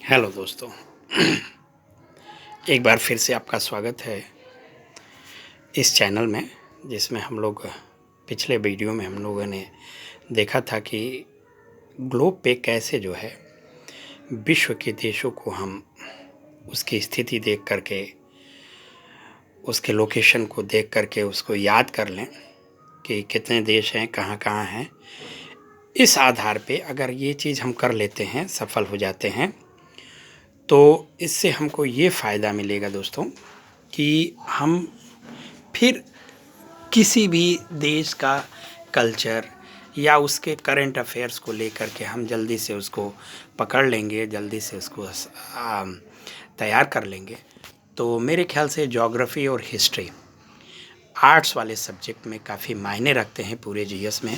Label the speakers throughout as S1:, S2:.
S1: Hello दोस्तों। एक बार फिर से आपका स्वागत है इस चैनल में, जिसमें हम लोग पिछले वीडियो में हम लोगों ने देखा था कि ग्लोब पे कैसे जो है विश्व के देशों को हम उसकी स्थिति देख करके, उसके लोकेशन को देख करके उसको याद कर लें कि कितने देश हैं, कहाँ कहाँ हैं। इस आधार पे अगर ये चीज़ हम कर लेते हैं, सफल हो जाते हैं, तो इससे हमको ये फ़ायदा मिलेगा दोस्तों कि हम फिर किसी भी देश का कल्चर या उसके करंट अफेयर्स को लेकर के हम जल्दी से उसको पकड़ लेंगे, जल्दी से उसको तैयार कर लेंगे। तो मेरे ख्याल से ज्योग्राफी और हिस्ट्री आर्ट्स वाले सब्जेक्ट में काफ़ी मायने रखते हैं पूरे जीएस में।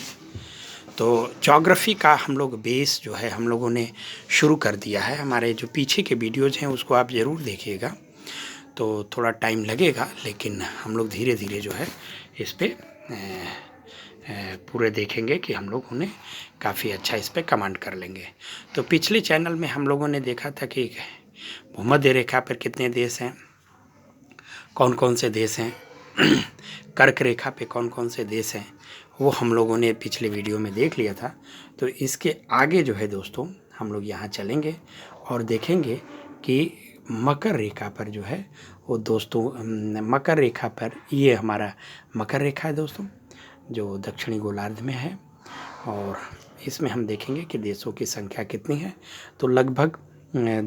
S1: तो ज्योग्राफी का हम लोग बेस जो है हम लोगों ने शुरू कर दिया है। हमारे जो पीछे के वीडियोज़ हैं उसको आप ज़रूर देखिएगा। तो थोड़ा टाइम लगेगा, लेकिन हम लोग धीरे धीरे जो है इस पर पूरे देखेंगे कि हम लोग उन्हें काफ़ी अच्छा इस पर कमांड कर लेंगे। तो पिछले चैनल में हम लोगों ने देखा था कि भूमध्य रेखा पर कितने देश हैं, कौन कौन से देश हैं, कर्क रेखा पे कौन कौन से देश हैं, वो हम लोगों ने पिछले वीडियो में देख लिया था। तो इसके आगे जो है दोस्तों हम लोग यहाँ चलेंगे और देखेंगे कि मकर रेखा पर जो है वो दोस्तों, मकर रेखा पर ये हमारा मकर रेखा है दोस्तों, जो दक्षिणी गोलार्ध में है। और इसमें हम देखेंगे कि देशों की संख्या कितनी है। तो लगभग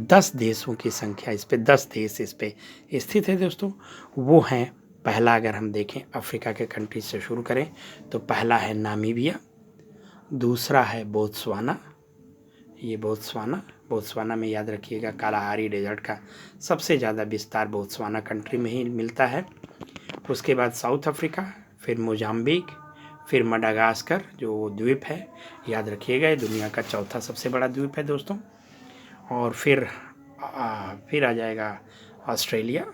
S1: 10 देशों की संख्या इस पे, 10 देश इस पे स्थित है दोस्तों। वो हैं, पहला अगर हम देखें अफ्रीका के कंट्रीज से शुरू करें तो पहला है नामीबिया, दूसरा है बोत्सवाना। ये बोत्सवाना में याद रखिएगा कालाहारी डेजर्ट का सबसे ज़्यादा विस्तार बोत्सवाना कंट्री में ही मिलता है। उसके बाद साउथ अफ्रीका, फिर मोजाम्बिक, फिर मडागास्कर जो द्वीप है, याद रखिएगा ये दुनिया का चौथा सबसे बड़ा द्वीप है दोस्तों। और फिर आ जाएगा ऑस्ट्रेलिया,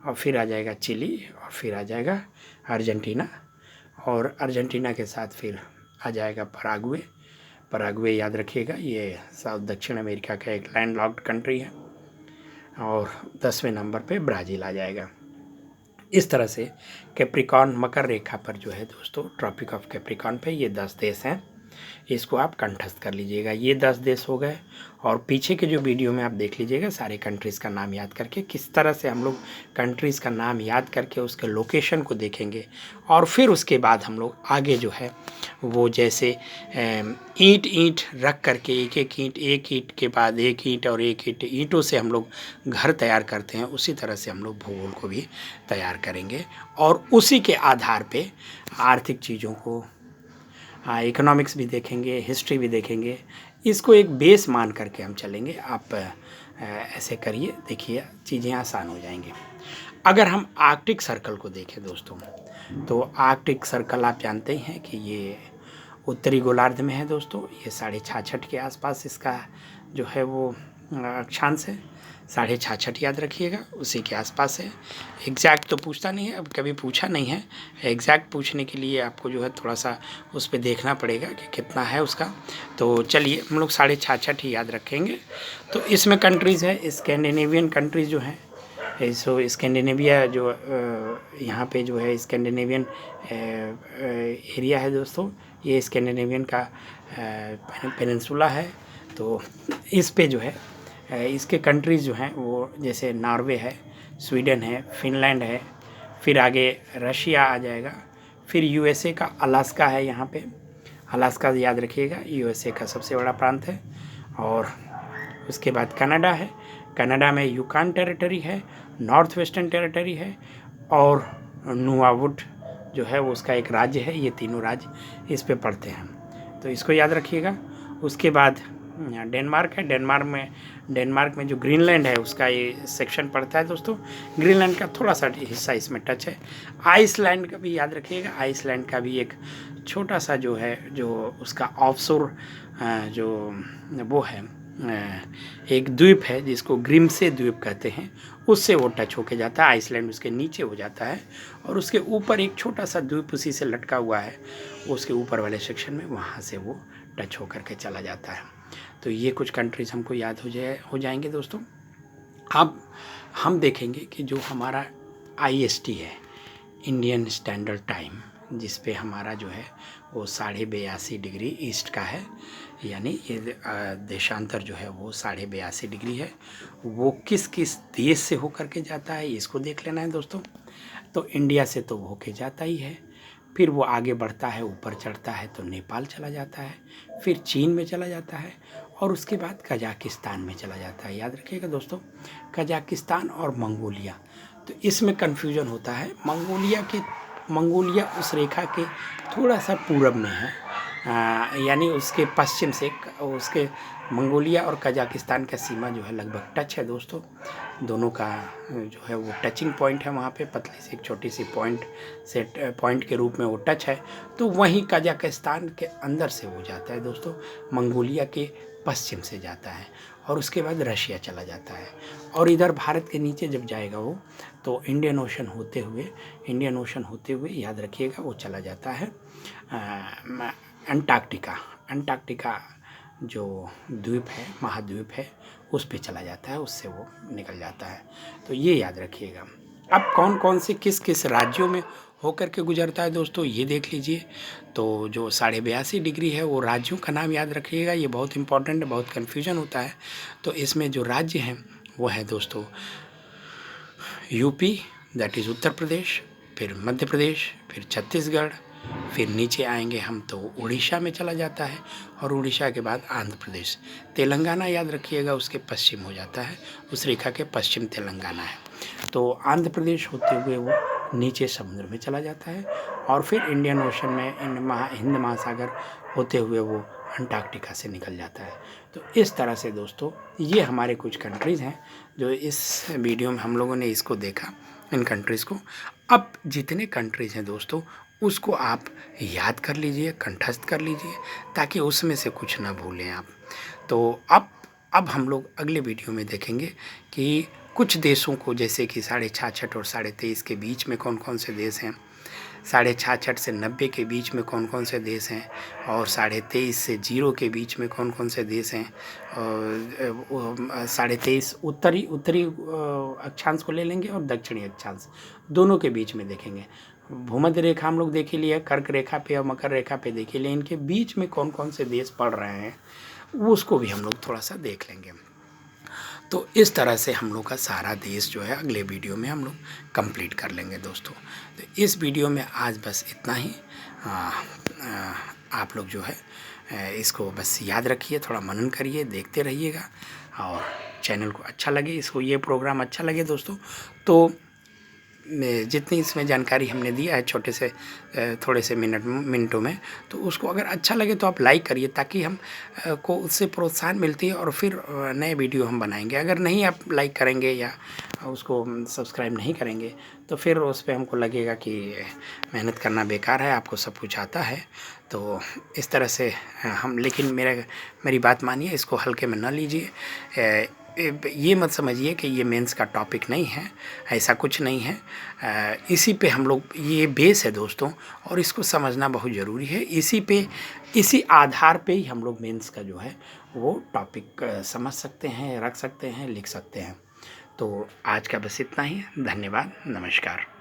S1: और फिर आ जाएगा चिली, और फिर आ जाएगा अर्जेंटीना, और अर्जेंटीना के साथ फिर आ जाएगा पराग्वे याद रखिएगा, ये साउथ दक्षिण अमेरिका का एक लैंडलॉक्ड कंट्री है। और 10वें नंबर पे ब्राज़ील आ जाएगा। इस तरह से कैप्रिकॉर्न मकर रेखा पर जो है दोस्तों, ट्रॉपिक ऑफ कैप्रिकॉर्न पे ये 10 देश हैं। इसको आप कंठस्थ कर लीजिएगा। ये 10 देश हो गए। और पीछे के जो वीडियो में आप देख लीजिएगा सारे कंट्रीज़ का नाम याद करके, किस तरह से हम लोग कंट्रीज़ का नाम याद करके उसके लोकेशन को देखेंगे। और फिर उसके बाद हम लोग आगे जो है वो जैसे ईंट रख करके एक ईंट के बाद एक ईंट और एक ईंट, ईंटों से हम लोग घर तैयार करते हैं, उसी तरह से हम लोग भूगोल को भी तैयार करेंगे। और उसी के आधार पे आर्थिक चीज़ों को, इकोनॉमिक्स भी देखेंगे, हिस्ट्री भी देखेंगे। इसको एक बेस मान करके हम चलेंगे। आप ऐसे करिए, देखिए चीज़ें आसान हो जाएंगी। अगर हम आर्कटिक सर्कल को देखें दोस्तों, तो आर्कटिक सर्कल आप जानते ही हैं कि ये उत्तरी गोलार्ध में है दोस्तों। ये 66.5 के आसपास इसका जो है वो अक्षांश है। 66.5 याद रखिएगा, उसी के आसपास है। एग्जैक्ट तो पूछता नहीं है, अब कभी पूछा नहीं है। एग्जैक्ट पूछने के लिए आपको जो है थोड़ा सा उस पर देखना पड़ेगा कि कितना है उसका। तो चलिए हम लोग 66.5 ही याद रखेंगे। तो इसमें कंट्रीज़ है, स्कैंडिनेवियन कंट्रीज़ जो हैं, सो स्कैंडिनेविया जो यहाँ पे जो है स्कैंडिनेवियन एरिया है दोस्तों। ये स्कैंडिनेवियन का पेनिनसुला है। तो इस पे जो है इसके कंट्रीज़ जो हैं वो जैसे नॉर्वे है, स्वीडन है, फिनलैंड है, फिर आगे रशिया आ जाएगा, फिर यूएसए का अलास्का है। यहाँ पे अलास्का याद रखिएगा, यूएसए का सबसे बड़ा प्रांत है। और उसके बाद कनाडा है, कनाडा में यूकान टेरिटरी है, नॉर्थ वेस्टर्न टेरिटरी है, और नुआवुट जो है वो उसका एक राज्य है। ये तीनों राज्य इस पे पड़ते हैं, तो इसको याद रखिएगा। उसके बाद डेनमार्क है, डेनमार्क में जो ग्रीनलैंड है उसका ये सेक्शन पड़ता है दोस्तों। ग्रीनलैंड का थोड़ा सा हिस्सा इसमें टच है। आइसलैंड का भी याद रखिएगा, आइसलैंड का भी एक छोटा सा जो है, जो उसका ऑफशोर जो वो है, एक द्वीप है जिसको ग्रिमसे द्वीप कहते हैं, उससे वो टच होके जाता है। आइसलैंड उसके नीचे हो जाता है, और उसके ऊपर एक छोटा सा द्वीप उसी से लटका हुआ है, उसके ऊपर वाले सेक्शन में, वहाँ से वो टच होकर के चला जाता है। तो ये कुछ कंट्रीज़ हमको याद हो जाएंगे दोस्तों। अब हम देखेंगे कि जो हमारा IST है, इंडियन स्टैंडर्ड टाइम, जिस पे हमारा जो है वो 82.5 डिग्री ईस्ट का है, यानी ये देशांतर जो है वो 82.5 डिग्री है। वो किस किस देश से होकर के जाता है इसको देख लेना है दोस्तों। तो इंडिया से तो वो होके जाता ही है, फिर वो आगे बढ़ता है, ऊपर चढ़ता है तो नेपाल चला जाता है, फिर चीन में चला जाता है, और उसके बाद कजाकिस्तान में चला जाता है। याद रखिएगा दोस्तों, कजाकिस्तान और मंगोलिया। तो इसमें कन्फ्यूजन होता है, मंगोलिया उस रेखा के थोड़ा सा पूरब में है, यानी उसके पश्चिम से उसके मंगोलिया और कजाकिस्तान का सीमा जो है लगभग टच है दोस्तों। दोनों का जो है वो टचिंग पॉइंट है, वहाँ पे पतली सी एक छोटी सी पॉइंट के रूप में वो टच है। तो वहीं कजाकिस्तान के अंदर से वो जाता है दोस्तों, मंगोलिया के पश्चिम से जाता है, और उसके बाद रशिया चला जाता है। और इधर भारत के नीचे जब जाएगा वो, तो इंडियन ओशन होते हुए याद रखिएगा वो चला जाता है अंटार्कटिका जो द्वीप है, महाद्वीप है, उस पे चला जाता है, उससे वो निकल जाता है। तो ये याद रखिएगा। अब कौन कौन से किस किस राज्यों में होकर के गुजरता है दोस्तों, ये देख लीजिए। तो जो 82.5 डिग्री है वो राज्यों का नाम याद रखिएगा, ये बहुत इंपॉर्टेंट है, बहुत कन्फ्यूजन होता है। तो इसमें जो राज्य हैं वो है दोस्तों UP, that is Uttar Pradesh, फिर मध्य प्रदेश, फिर छत्तीसगढ़, फिर नीचे आएंगे हम तो उड़ीसा में चला जाता है, और उड़ीसा के बाद आंध्र प्रदेश। तेलंगाना याद रखिएगा उसके पश्चिम हो जाता है, उस रेखा के पश्चिम तेलंगाना है। तो आंध्र प्रदेश होते हुए वो नीचे समुद्र में चला जाता है, और फिर इंडियन ओशन में हिंद महासागर होते हुए वो अंटार्कटिका से निकल जाता है। तो इस तरह से दोस्तों ये हमारे कुछ कंट्रीज़ हैं जो इस वीडियो में हम लोगों ने इसको देखा, इन कंट्रीज़ को। अब जितने कंट्रीज़ हैं दोस्तों उसको आप याद कर लीजिए, कंठस्थ कर लीजिए, ताकि उसमें से कुछ ना भूलें आप। तो अब हम लोग अगले वीडियो में देखेंगे कि कुछ देशों को, जैसे कि 66.5 और 23.5 के बीच में कौन कौन से देश हैं, 66.5 से 90 के बीच में कौन कौन से देश हैं, और 23.5 से 0 के बीच में कौन कौन से देश हैं, और 23.5 उत्तरी अक्षांश को ले लेंगे और दक्षिणी अक्षांश दोनों के बीच में देखेंगे। भूमध्य रेखा हम लोग देख ही लिए, कर्क रेखा पे और मकर रेखा पे देख ही लिए, इनके बीच में कौन कौन से देश पड़ रहे हैं उसको भी हम लोग थोड़ा सा देख लेंगे। तो इस तरह से हम लोग का सारा देश जो है अगले वीडियो में हम लोग कंप्लीट कर लेंगे दोस्तों। तो इस वीडियो में आज बस इतना ही। आप लोग जो है इसको बस याद रखिए, थोड़ा मनन करिए, देखते रहिएगा, और चैनल को अच्छा लगे, इसको ये प्रोग्राम अच्छा लगे दोस्तों, तो जितनी इसमें जानकारी हमने दिया है छोटे से थोड़े से मिनटों में, तो उसको अगर अच्छा लगे तो आप लाइक करिए, ताकि हम को उससे प्रोत्साहन मिलती है, और फिर नए वीडियो हम बनाएंगे। अगर नहीं आप लाइक करेंगे या उसको सब्सक्राइब नहीं करेंगे तो फिर उस पर हमको लगेगा कि मेहनत करना बेकार है, आपको सब कुछ आता है। तो इस तरह से हम, लेकिन मेरी बात मानिए, इसको हल्के में न लीजिए, ये मत समझिए कि ये मेंस का टॉपिक नहीं है, ऐसा कुछ नहीं है। इसी पे हम लोग, ये बेस है दोस्तों, और इसको समझना बहुत ज़रूरी है। इसी आधार पे ही हम लोग मेंस का जो है वो टॉपिक समझ सकते हैं, रख सकते हैं, लिख सकते हैं। तो आज का बस इतना ही। धन्यवाद, नमस्कार।